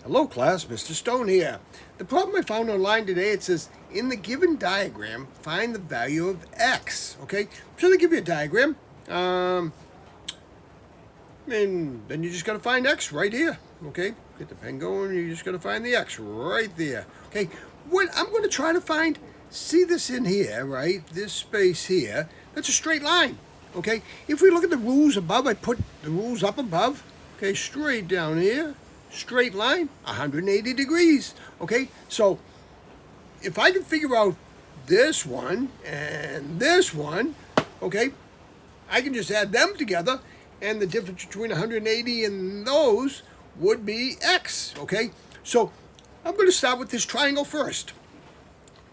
Hello class, Mr. Stone here. The problem I found online today, it says, in the given diagram, find the value of x, okay? So they give you a diagram, and then you just gotta find x right here, okay? Get the pen going, you just gotta find the x right there, okay? What I'm gonna try to find, see this in here, right? This space here, that's a straight line, okay? If we look at the rules above, I put the rules up above, okay, straight down here. Straight line, 180 degrees. Okay, so if I can figure out this one and this one, okay, I can just add them together, and the difference between 180 and those would be x. Okay, so I'm going to start with this triangle first.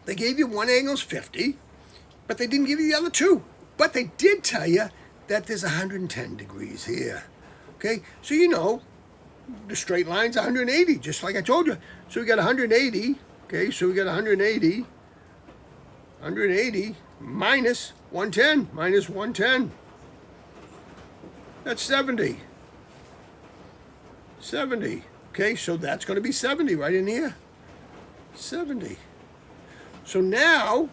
They gave you one angle's 50, but they didn't give you the other two. But they did tell you that there's 110 degrees here. Okay, so you know the straight line's 180, just like I told you. So we got 180, okay, so we got 180 minus 110, that's 70, okay, so that's going to be 70 right in here, 70. So now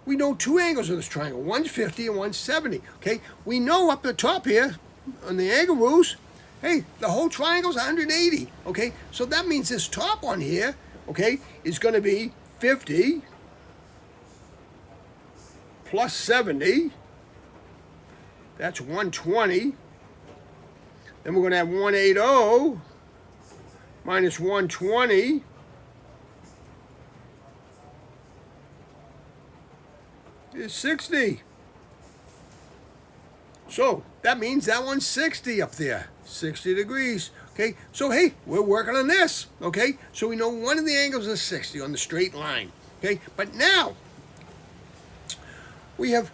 we know two angles of this triangle, one's 50 and one's 70, okay? We know up the top here on the angle rules, hey, the whole triangle's 180, okay? So that means this top one here, okay, is going to be 50 plus 70. That's 120. Then we're going to have 180 minus 120. Is 60. So that means that one's 60 up there, 60 degrees. Okay, so hey, we're working on this. Okay, so we know one of the angles is 60 on the straight line. Okay, but now we have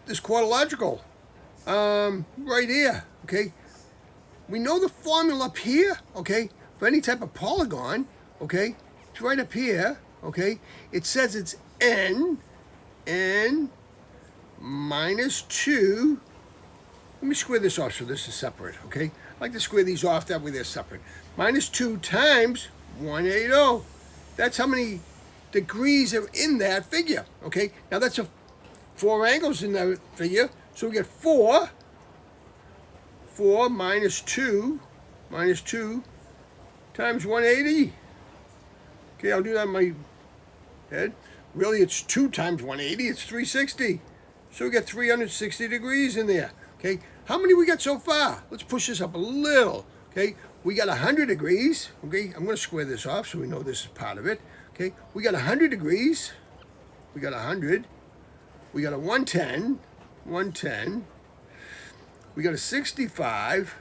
this quadrilateral right here. Okay, we know the formula up here. Okay, for any type of polygon. Okay, it's right up here. Okay, it says it's n minus 2. Let me square this off so this is separate, okay? I like to square these off, that way they're separate. Minus 2 times 180. That's how many degrees are in that figure, okay? Now that's 4 angles in that figure, so we get 4 minus 2 times 180. Okay, I'll do that in my head. Really, it's 2 times 180, it's 360. So we got 360 degrees in there. Okay, how many we got so far? Let's push this up a little. Okay, we got 100 degrees. Okay, I'm going to square this off so we know this is part of it. Okay, we got 100 degrees. We got 100. We got a 110. We got a 65.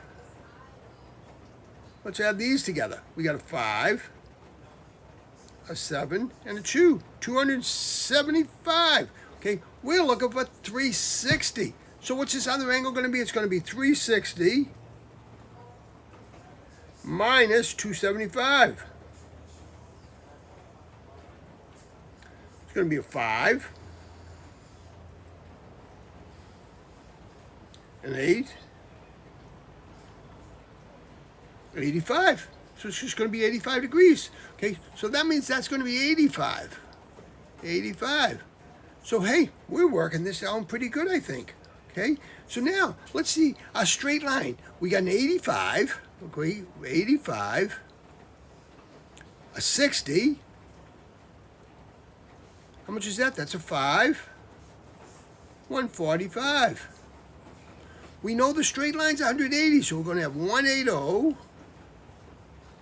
Let's add these together. We got a 5, a 7, and a 2. 275. Okay, we're looking for 360. So what's this other angle going to be? It's going to be 360 minus 275. It's going to be a 5, an 8, 85. So it's just going to be 85 degrees. Okay, so that means that's going to be 85. 85. So hey, we're working this out pretty good, I think. Okay, so now let's see a straight line. We got an 85, okay, 85, a 60. How much is that? That's a 5, 145. We know the straight line's 180, so we're going to have 180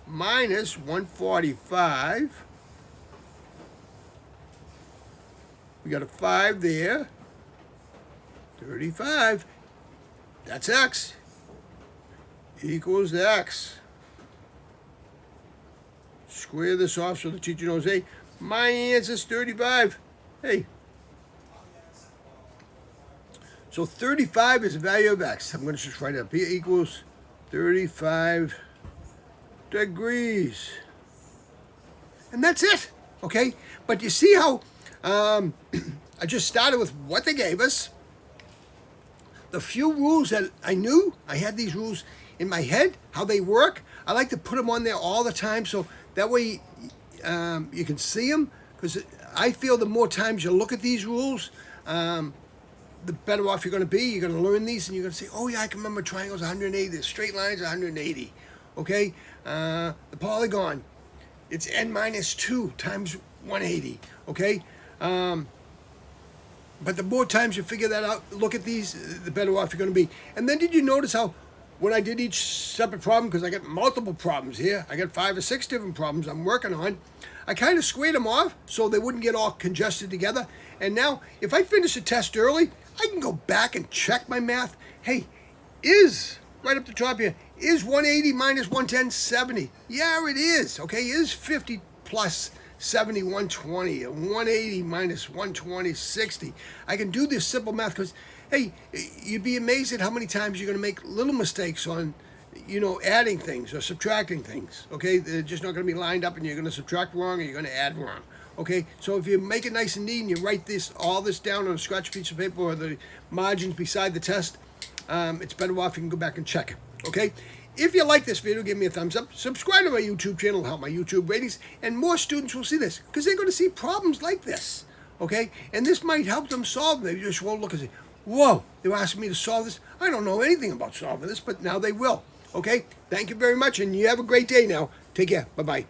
minus 145. We got a 5 there. 35. That's x. Equals x. Square this off so the teacher knows, hey, my answer's 35. Hey. So 35 is the value of x. I'm going to just write it up here. Equals 35 degrees. And that's it. Okay? But you see how I just started with what they gave us. The few rules that I knew, I had these rules in my head, how they work. I like to put them on there all the time, so that way you can see them. Because I feel the more times you look at these rules, the better off you're going to be. You're going to learn these, and you're going to say, "Oh yeah, I can remember triangles 180. The straight lines 180." Okay, the polygon, it's n minus 2 times 180. Okay. But the more times you figure that out, look at these, the better off you're going to be. And then did you notice how when I did each separate problem, because I got multiple problems here, I got 5 or 6 different problems I'm working on, I kind of squared them off so they wouldn't get all congested together. And now, if I finish a test early, I can go back and check my math. Hey, right up the top here, is 180 minus 110 70? Yeah, it is. Okay, is 50 plus 70, 120, and 180 minus 120, 60. I can do this simple math because, hey, you'd be amazed at how many times you're going to make little mistakes on, adding things or subtracting things. Okay, they're just not going to be lined up, and you're going to subtract wrong, or you're going to add wrong. Okay, so if you make it nice and neat and you write all this down on a scratch piece of paper or the margins beside the test, it's better off you can go back and check it. Okay. If you like this video, give me a thumbs up. Subscribe to my YouTube channel, help my YouTube ratings, and more students will see this because they're going to see problems like this, okay? And this might help them solve them. They just won't look and say, whoa, they're asking me to solve this. I don't know anything about solving this, but now they will, okay? Thank you very much, and you have a great day now. Take care. Bye-bye.